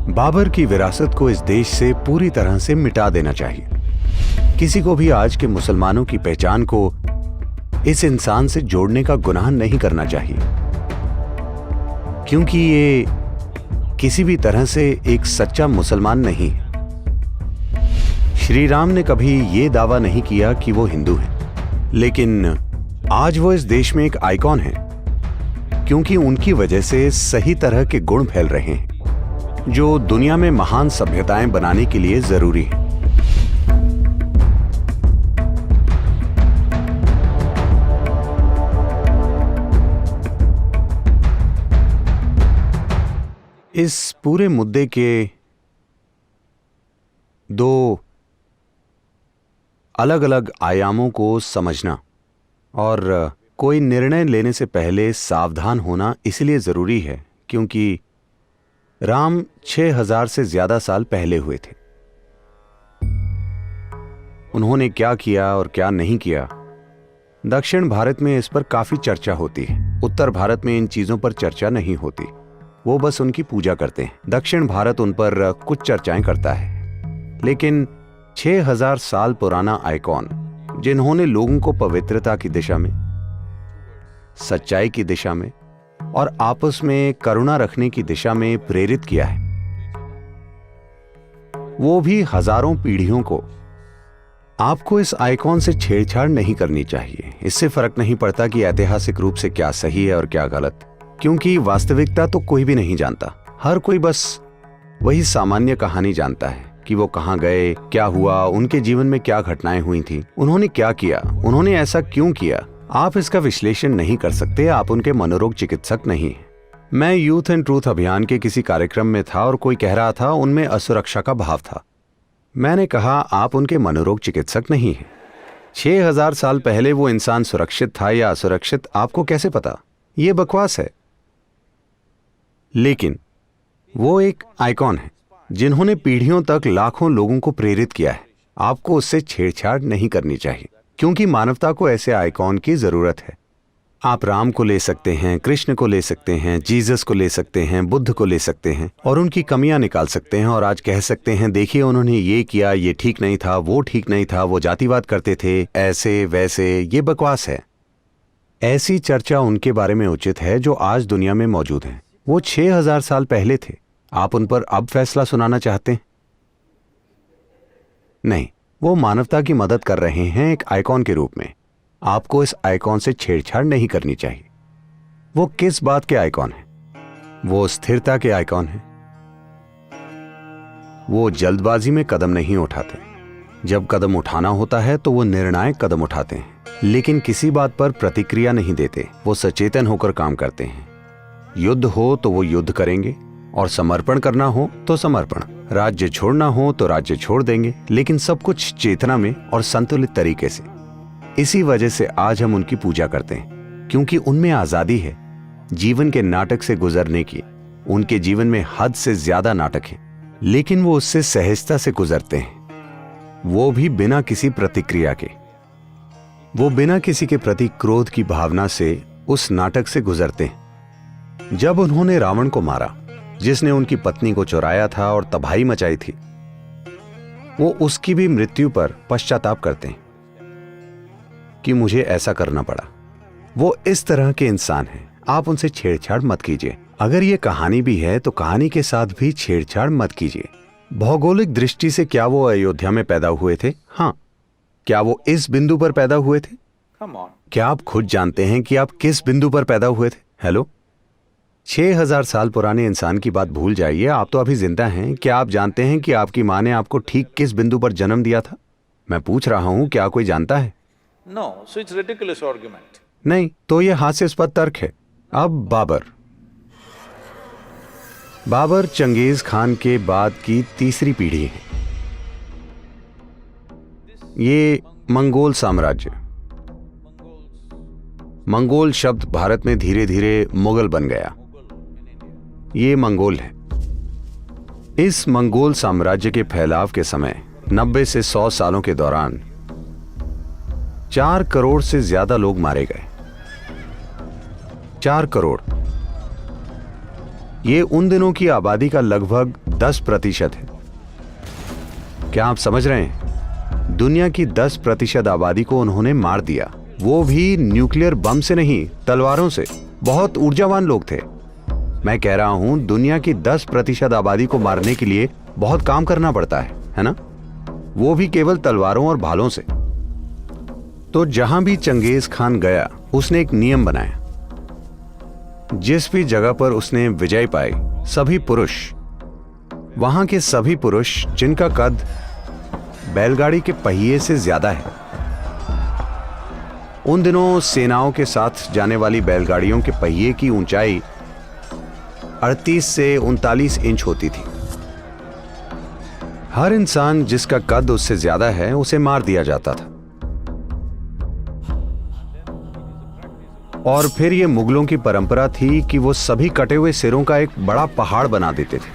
बाबर की विरासत को इस देश से पूरी तरह से मिटा देना चाहिए। किसी को भी आज के मुसलमानों की पहचान को इस इंसान से जोड़ने का गुनाह नहीं करना चाहिए, क्योंकि ये किसी भी तरह से एक सच्चा मुसलमान नहीं है। श्री राम ने कभी ये दावा नहीं किया कि वो हिंदू हैं, लेकिन आज वो इस देश में एक आइकॉन है, क्योंकि उनकी वजह से सही तरह के गुण फैल रहे हैं जो दुनिया में महान सभ्यताएं बनाने के लिए जरूरी है। इस पूरे मुद्दे के दो अलग अलग आयामों को समझना और कोई निर्णय लेने से पहले सावधान होना इसलिए जरूरी है क्योंकि राम 6000 से ज्यादा साल पहले हुए थे। उन्होंने क्या किया और क्या नहीं किया, दक्षिण भारत में इस पर काफी चर्चा होती है। उत्तर भारत में इन चीजों पर चर्चा नहीं होती, वो बस उनकी पूजा करते हैं। दक्षिण भारत उन पर कुछ चर्चाएं करता है, लेकिन 6000 साल पुराना आइकॉन जिन्होंने लोगों को पवित्रता की दिशा में, सच्चाई की दिशा में और आपस में करुणा रखने की दिशा में प्रेरित किया है, वो भी हजारों पीढ़ियों को। आपको इस आइकॉन से छेड़छाड़ नहीं करनी चाहिए। इससे फर्क नहीं पड़ता कि ऐतिहासिक रूप से क्या सही है और क्या गलत, क्योंकि वास्तविकता तो कोई भी नहीं जानता। हर कोई बस वही सामान्य कहानी जानता है कि वो कहां गए, क्या हुआ, उनके जीवन में क्या घटनाएं हुई थी, उन्होंने क्या किया, उन्होंने ऐसा क्यों किया। आप इसका विश्लेषण नहीं कर सकते, आप उनके मनोरोग चिकित्सक नहीं हैं। मैं यूथ एंड ट्रूथ अभियान के किसी कार्यक्रम में था और कोई कह रहा था उनमें असुरक्षा का भाव था। मैंने कहा आप उनके मनोरोग चिकित्सक नहीं हैं। 6000 साल पहले वो इंसान सुरक्षित था या असुरक्षित आपको कैसे पता? ये बकवास है। लेकिन वो एक आइकॉन है जिन्होंने पीढ़ियों तक लाखों लोगों को प्रेरित किया है। आपको उससे छेड़छाड़ नहीं करनी चाहिए, क्योंकि मानवता को ऐसे आइकॉन की जरूरत है। आप राम को ले सकते हैं, कृष्ण को ले सकते हैं, जीसस को ले सकते हैं, बुद्ध को ले सकते हैं और उनकी कमियां निकाल सकते हैं और आज कह सकते हैं देखिए उन्होंने ये किया, ये ठीक नहीं था, वो ठीक नहीं था, वो जातिवाद करते थे, ऐसे वैसे। ये बकवास है। ऐसी चर्चा उनके बारे में उचित है जो आज दुनिया में मौजूद हैं। वो 6000 साल पहले थे। आप उन पर अब फैसला सुनाना चाहते हैं? नहीं, वो मानवता की मदद कर रहे हैं एक आइकॉन के रूप में। आपको इस आइकॉन से छेड़छाड़ नहीं करनी चाहिए। वो किस बात के आइकॉन है? वो स्थिरता के आइकॉन है। वो जल्दबाजी में कदम नहीं उठाते। जब कदम उठाना होता है तो वो निर्णायक कदम उठाते हैं, लेकिन किसी बात पर प्रतिक्रिया नहीं देते। वो सचेतन होकर काम करते हैं। युद्ध हो तो वो युद्ध करेंगे और समर्पण करना हो तो समर्पण, राज्य छोड़ना हो तो राज्य छोड़ देंगे, लेकिन सब कुछ चेतना में और संतुलित तरीके से। इसी वजह से आज हम उनकी पूजा करते हैं, क्योंकि उनमें आजादी है जीवन के नाटक से गुजरने की। उनके जीवन में हद से ज्यादा नाटक है, लेकिन वो उससे सहजता से गुजरते हैं। वो भी बिना किसी प्रतिक्रिया के। वो बिना किसी के प्रति क्रोध की भावना से उस नाटक से गुजरते हैं। जब उन्होंने रावण को मारा, जिसने उनकी पत्नी को चुराया था और तबाही मचाई थी, वो उसकी भी मृत्यु पर पश्चाताप करते हैं कि मुझे ऐसा करना पड़ा। वो इस तरह के इंसान हैं। आप उनसे छेड़छाड़ मत कीजिए। अगर ये कहानी भी है तो कहानी के साथ भी छेड़छाड़ मत कीजिए। भौगोलिक दृष्टि से क्या वो अयोध्या में पैदा हुए थे? हाँ। क्या वो इस बिंदु पर पैदा हुए थे? क्या आप खुद जानते हैं कि आप किस बिंदु पर पैदा हुए थे? हेलो, 6000 साल पुराने इंसान की बात भूल जाइए, आप तो अभी जिंदा हैं। क्या आप जानते हैं कि आपकी मां ने आपको ठीक किस बिंदु पर जन्म दिया था? मैं पूछ रहा हूं, क्या कोई जानता है? No, so it's ridiculous argument. नहीं, तो यह हास्यास्पद तर्क है। अब बाबर चंगेज खान के बाद की तीसरी पीढ़ी है। ये मंगोल साम्राज्य, मंगोल शब्द भारत में धीरे धीरे मुगल बन गया। ये मंगोल है। इस मंगोल साम्राज्य के फैलाव के समय 90 से 100 सालों के दौरान 4 करोड़ से ज्यादा लोग मारे गए। 4 करोड़। ये उन दिनों की आबादी का लगभग 10% है। क्या आप समझ रहे हैं? दुनिया की 10% आबादी को उन्होंने मार दिया, वो भी न्यूक्लियर बम से नहीं, तलवारों से। बहुत ऊर्जावान लोग थे। मैं कह रहा हूं दुनिया की 10% आबादी को मारने के लिए बहुत काम करना पड़ता है ना? वो भी केवल तलवारों और भालों से। तो जहां भी चंगेज खान गया उसने एक नियम बनाया। जिस भी जगह पर उसने विजय पाई, सभी पुरुष, वहां के सभी पुरुष जिनका कद बैलगाड़ी के पहिए से ज्यादा है, उन दिनों सेनाओं के साथ जाने वाली बैलगाड़ियों के पहिए की ऊंचाई 38 से 39 इंच होती थी। हर इंसान जिसका कद उससे ज्यादा है उसे मार दिया जाता था। और फिर यह मुगलों की परंपरा थी कि वो सभी कटे हुए सिरों का एक बड़ा पहाड़ बना देते थे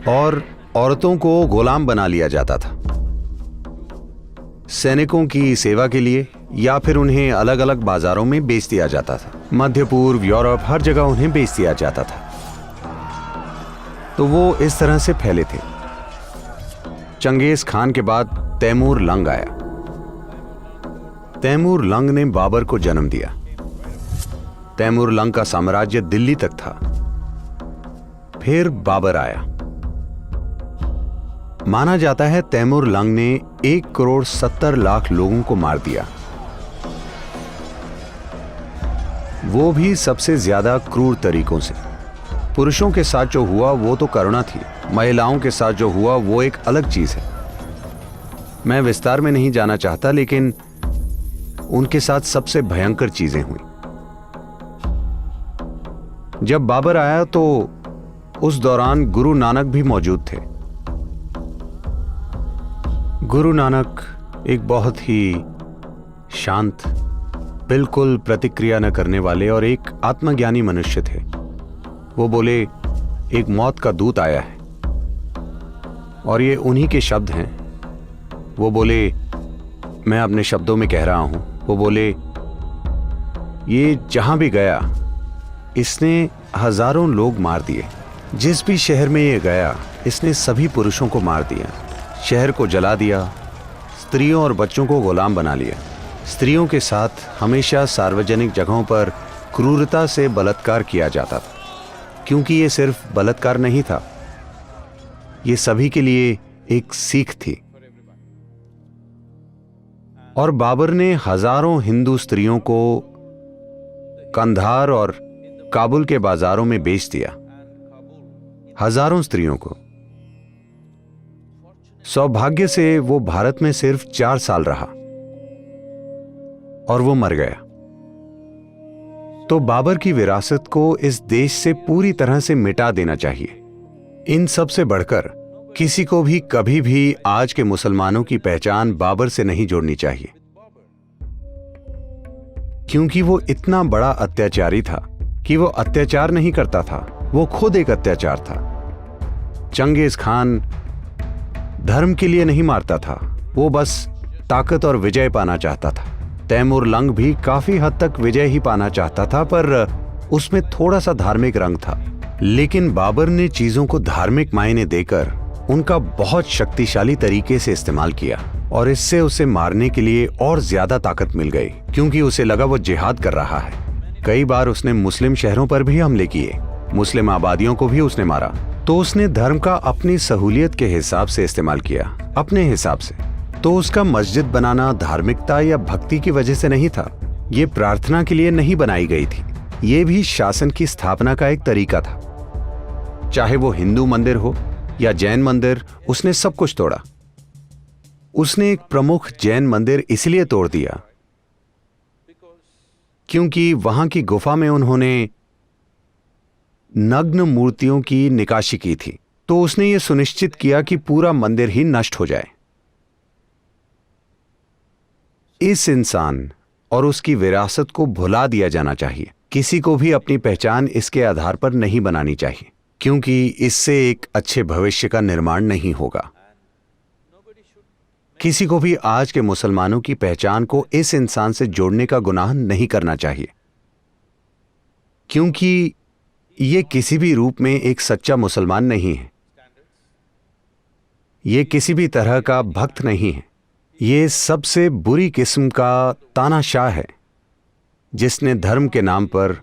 और औरतों को गुलाम बना लिया जाता था, सैनिकों की सेवा के लिए, या फिर उन्हें अलग अलग बाजारों में बेच दिया जाता था। मध्य पूर्व, यूरोप, हर जगह उन्हें बेच दिया जाता था। तो वो इस तरह से फैले थे। चंगेज खान के बाद तैमूर लंग आया। तैमूर लंग ने बाबर को जन्म दिया। तैमूर लंग का साम्राज्य दिल्ली तक था। फिर बाबर आया। माना जाता है तैमूर लंग ने 1,70,00,000 लोगों को मार दिया, वो भी सबसे ज्यादा क्रूर तरीकों से। पुरुषों के साथ जो हुआ वो तो करुणा थी, महिलाओं के साथ जो हुआ वो एक अलग चीज है। मैं विस्तार में नहीं जाना चाहता, लेकिन उनके साथ सबसे भयंकर चीजें हुई। जब बाबर आया तो उस दौरान गुरु नानक भी मौजूद थे। गुरु नानक एक बहुत ही शांत, बिल्कुल प्रतिक्रिया न करने वाले और एक आत्मज्ञानी मनुष्य थे। वो बोले, एक मौत का दूत आया है, और ये उन्हीं के शब्द हैं। वो बोले, मैं अपने शब्दों में कह रहा हूं, वो बोले, ये जहां भी गया इसने हजारों लोग मार दिए। जिस भी शहर में ये गया इसने सभी पुरुषों को मार दिया, शहर को जला दिया, स्त्रियों और बच्चों को गुलाम बना लिया। स्त्रियों के साथ हमेशा सार्वजनिक जगहों पर क्रूरता से बलात्कार किया जाता था, क्योंकि ये सिर्फ बलात्कार नहीं था, ये सभी के लिए एक सीख थी। और बाबर ने हजारों हिंदू स्त्रियों को कंधार और काबुल के बाजारों में बेच दिया, हजारों स्त्रियों को। सौभाग्य से वो भारत में सिर्फ 4 साल रहा और वो मर गया। तो बाबर की विरासत को इस देश से पूरी तरह से मिटा देना चाहिए। इन सब से बढ़कर किसी को भी कभी भी आज के मुसलमानों की पहचान बाबर से नहीं जोड़नी चाहिए, क्योंकि वो इतना बड़ा अत्याचारी था कि वो अत्याचार नहीं करता था, वो खुद एक अत्याचार था। चंगेज खान धर्म के लिए नहीं मारता था, वो बस ताकत और विजय पाना चाहता था। तैमूर लंग भी काफी हद तक विजय ही पाना चाहता था, पर उसमें थोड़ा सा धार्मिक रंग था। लेकिन बाबर ने चीजों को धार्मिक मायने देकर उनका बहुत शक्तिशाली तरीके से इस्तेमाल किया, और इससे उसे मारने के लिए और ज्यादा ताकत मिल गई, क्योंकि उसे लगा वो जिहाद कर रहा है। कई बार उसने मुस्लिम शहरों पर भी हमले किए, मुस्लिम आबादियों को भी उसने मारा। तो उसने धर्म का अपनी सहूलियत के हिसाब से इस्तेमाल किया, अपने हिसाब से। तो उसका मस्जिद बनाना धार्मिकता या भक्ति की वजह से नहीं था, ये प्रार्थना के लिए नहीं बनाई गई थी, ये भी शासन की स्थापना का एक तरीका था। चाहे वो हिंदू मंदिर हो या जैन मंदिर, उसने सब कुछ तोड़ा। उसने एक प्रमुख जैन मंदिर इसलिए तोड़ दिया क्योंकि वहां की गुफा में उन्होंने नग्न मूर्तियों की निकाशी की थी। तो उसने ये सुनिश्चित किया कि पूरा मंदिर ही नष्ट हो जाए। इस इंसान और उसकी विरासत को भुला दिया जाना चाहिए। किसी को भी अपनी पहचान इसके आधार पर नहीं बनानी चाहिए, क्योंकि इससे एक अच्छे भविष्य का निर्माण नहीं होगा। किसी को भी आज के मुसलमानों की पहचान को इस इंसान से जोड़ने का गुनाह नहीं करना चाहिए, क्योंकि ये किसी भी रूप में एक सच्चा मुसलमान नहीं है, ये किसी भी तरह का भक्त नहीं है, ये सबसे बुरी किस्म का तानाशाह है जिसने धर्म के नाम पर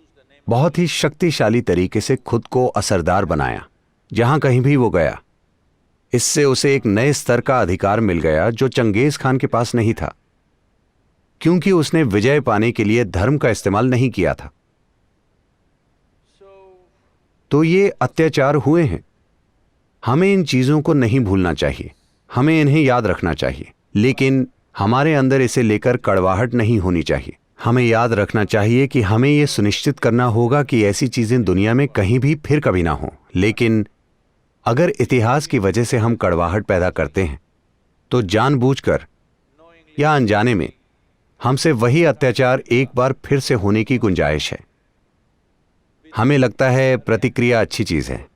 बहुत ही शक्तिशाली तरीके से खुद को असरदार बनाया। जहां कहीं भी वो गया, इससे उसे एक नए स्तर का अधिकार मिल गया जो चंगेज खान के पास नहीं था, क्योंकि उसने विजय पाने के लिए धर्म का इस्तेमाल नहीं किया था। तो ये अत्याचार हुए हैं। हमें इन चीजों को नहीं भूलना चाहिए, हमें इन्हें याद रखना चाहिए, लेकिन हमारे अंदर इसे लेकर कड़वाहट नहीं होनी चाहिए। हमें याद रखना चाहिए कि हमें यह सुनिश्चित करना होगा कि ऐसी चीजें दुनिया में कहीं भी फिर कभी ना हो। लेकिन अगर इतिहास की वजह से हम कड़वाहट पैदा करते हैं तो जानबूझकर या अनजाने में हमसे वही अत्याचार एक बार फिर से होने की गुंजाइश है। हमें लगता है प्रतिक्रिया अच्छी चीज है।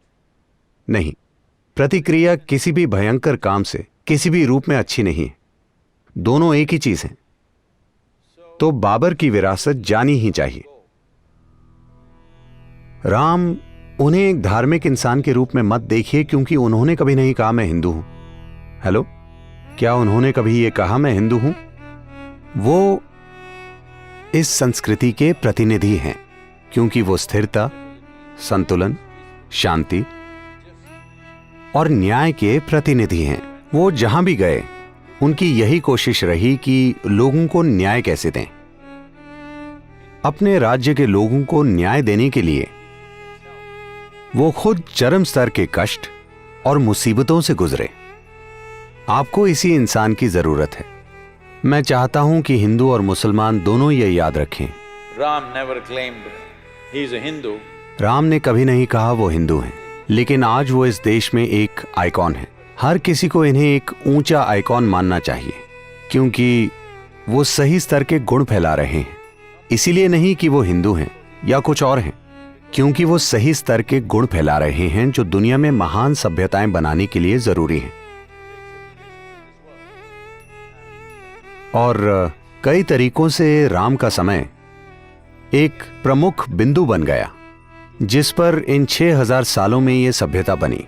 नहीं, प्रतिक्रिया किसी भी भयंकर काम से किसी भी रूप में अच्छी नहीं है। दोनों एक ही चीज हैं। तो बाबर की विरासत जानी ही चाहिए। राम, उन्हें एक धार्मिक इंसान के रूप में मत देखिए, क्योंकि उन्होंने कभी नहीं कहा मैं हिंदू हूं। हेलो, क्या उन्होंने कभी यह कहा मैं हिंदू हूं? वो इस संस्कृति के प्रतिनिधि हैं, क्योंकि वो स्थिरता, संतुलन, शांति और न्याय के प्रतिनिधि हैं। वो जहां भी गए उनकी यही कोशिश रही कि लोगों को न्याय कैसे दें। अपने राज्य के लोगों को न्याय देने के लिए वो खुद चरम स्तर के कष्ट और मुसीबतों से गुजरे। आपको इसी इंसान की जरूरत है। मैं चाहता हूं कि हिंदू और मुसलमान दोनों ये याद रखें। Ram never claimed he is a Hindu. Ram ने कभी नहीं कहा वो हिंदू हैं, लेकिन आज वो इस देश में एक आइकॉन है। हर किसी को इन्हें एक ऊंचा आइकॉन मानना चाहिए, क्योंकि वो सही स्तर के गुण फैला रहे हैं। इसीलिए नहीं कि वो हिंदू हैं या कुछ और हैं, क्योंकि वो सही स्तर के गुण फैला रहे हैं जो दुनिया में महान सभ्यताएं बनाने के लिए जरूरी हैं। और कई तरीकों से राम का समय एक प्रमुख बिंदु बन गया, जिस पर इन 6000 सालों में यह सभ्यता बनी।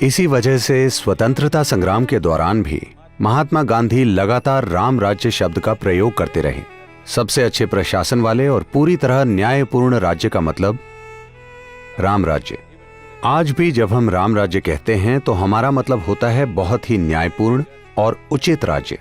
इसी वजह से स्वतंत्रता संग्राम के दौरान भी महात्मा गांधी लगातार राम राज्य शब्द का प्रयोग करते रहे। सबसे अच्छे प्रशासन वाले और पूरी तरह न्यायपूर्ण राज्य का मतलब राम राज्य। आज भी जब हम राम राज्य कहते हैं तो हमारा मतलब होता है बहुत ही न्यायपूर्ण और उचित राज्य,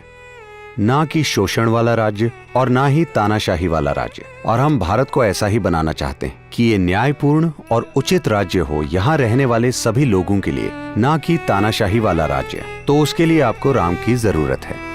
ना कि शोषण वाला राज्य और ना ही तानाशाही वाला राज्य। और हम भारत को ऐसा ही बनाना चाहते हैं कि ये न्यायपूर्ण और उचित राज्य हो यहाँ रहने वाले सभी लोगों के लिए, ना कि तानाशाही वाला राज्य। तो उसके लिए आपको राम की जरूरत है।